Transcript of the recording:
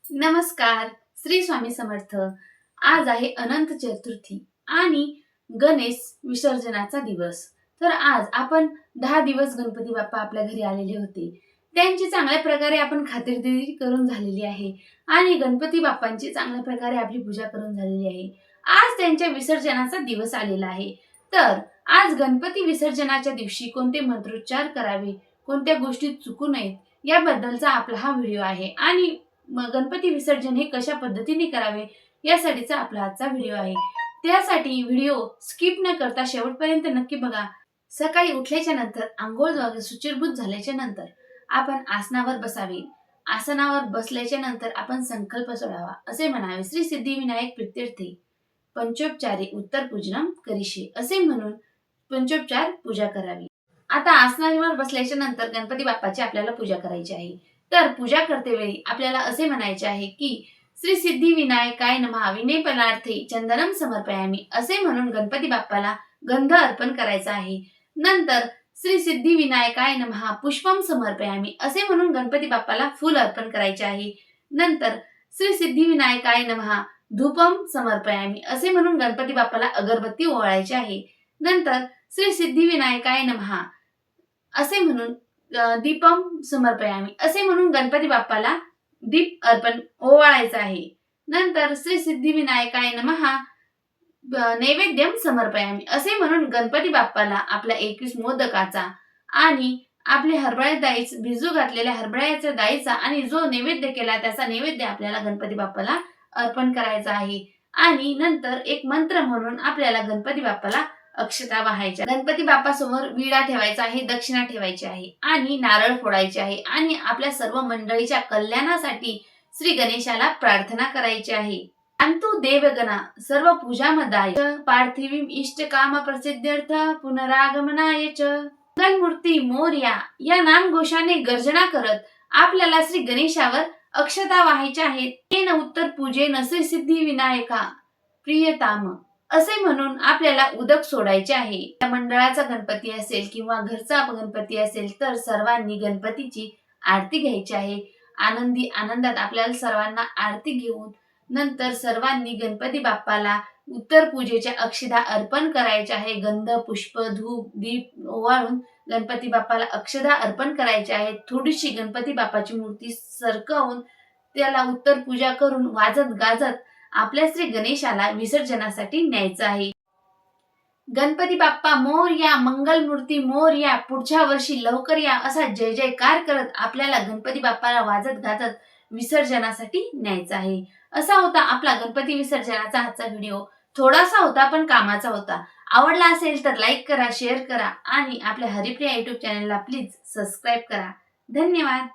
नमस्कार. श्री स्वामी समर्थ. आज आहे अनंत चतुर्थी आणि गणेश विसर्जनाचा दिवस. तर आज आपण 10 दिवस गणपती बाप्पा आपल्या घरी आलेले होते. त्यांची चांगल्या प्रकारे आपण खातिरदारी करून झालेली आहे आणि गणपती बाप्पांची चांगल्या प्रकारे आपली पूजा करून झालेली आहे. आज त्यांच्या विसर्जनाचा दिवस आलेला आहे. तर आज गणपती विसर्जनाच्या दिवशी कोणते मंत्रोच्चार करावे, कोणत्या गोष्टी चुकू नयेत याबद्दलचा आपला हा व्हिडिओ आहे आणि गणपती विसर्जन हे कशा पद्धतीने करावे यासाठीचा आपला आजचा व्हिडिओ आहे. त्यासाठी व्हिडिओ स्किप न करता शेवटपर्यंत नक्की बघा. सकाळी उठल्याच्या नंतर आंघोळ वगैरे सुचिरभूत झाल्याच्या नंतर आपण आसनावर बसावे. आसनावर बसल्याच्या नंतर आपण संकल्प सोडावा. असे म्हणावे, श्री सिद्धिविनायक प्रीत्यर्थे पंचोपचारे उत्तर पूजनम करिष्ये असे म्हणून पंचोपचार पूजा करावी. आता आसनावर बसल्याच्या नंतर गणपती बाप्पाची आपल्याला पूजा करायची आहे. तर पूजा करते वेळी आपल्याला असे म्हणायचे आहे की श्री सिद्धी विनायकाय नमः विनयपनार्थे चंदनम समर्पयामी असे म्हणून गणपती बाप्पाला गंध अर्पण करायचा आहे. नंतर श्री सिद्धी विनायकाय नमः पुष्पम समर्पयामी असे म्हणून गणपती बाप्पाला फूल अर्पण करायचे आहे. नंतर श्री सिद्धी विनायकाय नमः धूपम समर्पयामी असे म्हणून गणपती बाप्पाला अगरबत्ती ओवाळायची आहे. नंतर श्री सिद्धी विनायकाय नमः असे म्हणून दीपम समर्पयामी असे म्हणून गणपती बाप्पाला दीप अर्पण ओवाळायचं आहे. नंतर श्री सिद्धिविनायकाय नमः नैवेद्यम समर्पयामी असे म्हणून गणपती बाप्पाला आपल्या 21 मोदकाचा आणि आपले हरभऱ्याच्या डाळीच भिजू घातलेल्या हरभऱ्याच्या डाळीचा आणि जो नैवेद्य केला त्याचा नैवेद्य आपल्याला गणपती बाप्पाला अर्पण करायचा आहे. आणि नंतर एक मंत्र म्हणून आपल्याला गणपती बाप्पाला अक्षता वाहायच्या. गणपती बाप्पा समोर विडा ठेवायचा आहे, दक्षिणा ठेवायची आहे आणि नारळ फोडायचे आहे आणि आपल्या सर्व मंडळीच्या कल्याणासाठी श्री गणेशाला प्रार्थना करायची आहे. अंतु देवगणा सर्व पूजामदाय पार्थिवीम इष्ट काम प्रसिद्ध्यर्थ पुनरागमनाय च मंगलमूर्ती मोरया या नामघोषाने गर्जना करत आपल्याला श्री गणेशावर अक्षता वाहायच्या आहेत. येन उत्तर पूजेन श्री सिद्धी विनायका प्रियताम असे म्हणून आपल्याला उदक सोडायचे आहे. त्या मंडळाचा गणपती असेल किंवा घरचा गणपती असेल तर सर्वांनी गणपतीची आरती घ्यायची आहे. आनंदी आनंदात आपल्याला सर्वांना आरती घेऊन नंतर सर्वांनी गणपती बाप्पाला उत्तर पूजेच्या अक्षता अर्पण करायच्या आहे. गंध पुष्प धूप दीप ओवाळून गणपती बाप्पाला अक्षता अर्पण करायच्या आहेत. थोडीशी गणपती बाप्पाची मूर्ती सरकवून त्याला उत्तर पूजा करून वाजत गाजत आपल्या श्री गणेशाला विसर्जनासाठी न्यायचं आहे. गणपती बाप्पा मोरया, मंगलमूर्ती मोरया, पुढच्या वर्षी लवकर या असा जय जयकार करत आपल्याला गणपती बाप्पाला वाजत गाजत विसर्जनासाठी न्यायचं आहे. असा होता आपला गणपती विसर्जनाचा आजचा व्हिडिओ. थोडासा होता पण कामाचा होता. आवडला असेल तर लाईक करा, शेअर करा आणि आपल्या हरिप्रिया YouTube चॅनलला प्लीज सबस्क्राईब करा. धन्यवाद.